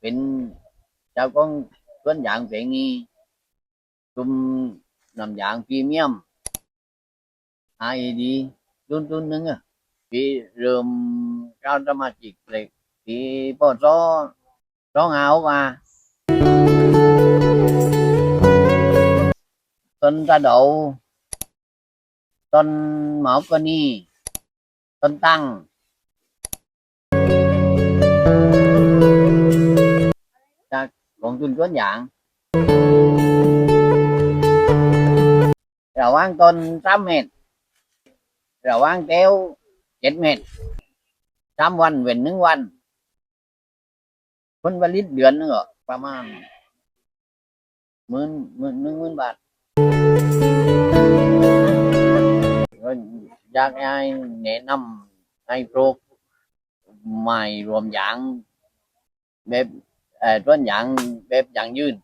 เป็นเจ้าของสวนยางแปลงนี้กลุ่มน้ำยางพรีเมียม IED รุ่นหนึ่งอ่ะที่เริ่มเข้าสมาชิกเลยที่ปอร้องเอามาต้นตะเดาต้นหมอกนี่ต้นตั้งจากของทุนสวนยางระหว่างต้น3 เมตรระหว่างแก้ว7 เมตร3 วันเว้น1 วันผลผลิตเดือนนึงก็ประมาณ10,000 บาทก็อยากให้แนะนำให้ปลูกไม้รวมยางแบบต้นยางแบบยางยืน